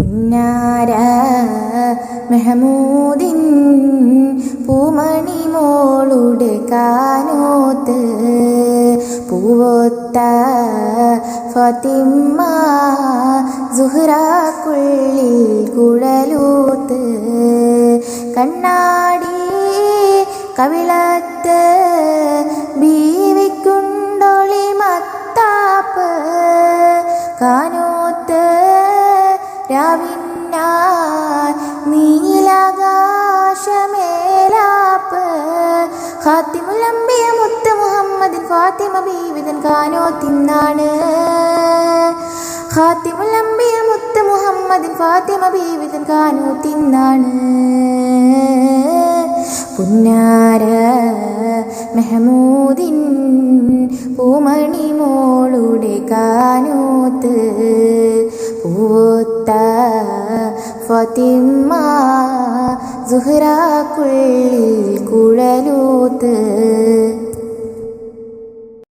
പുന്നാര മെഹമൂദിൻ പൂമണി മോളുടെ കാനോത്ത് പൂവൊത്ത ഫാത്തിമ്മ സുഹ്റാക്കുള്ളിൽ കുഴലൂത്ത് കണ്ണാടി കവിളത്ത് ബീവിക്കുണ്ടൊളി മത്താപ്പ് കാനോത്ത് രാവിന്നാൻ നീലാകാശമേലാപ്പ് ഖാത്തിമുൽ അംബിയ മുത്ത് മുഹമ്മദിൻ ഫാത്തിമ ബീവിതൻ കാനോത്തിന്നാണ് ഖാത്തിമുൽ അംബിയ മുത്ത് മുഹമ്മദിൻ ഫാത്തിമ ബീവിതൻ കാനോത്തിന്നാണ് പുന്നാര മെഹമൂദിൻ പൂമണി മോളുടെ കാനോത്ത് പൂവൊത്ത ഫാത്തിമ്മ സുഹ്റാക്കുള്ളിൽ കുഴലൂത്ത്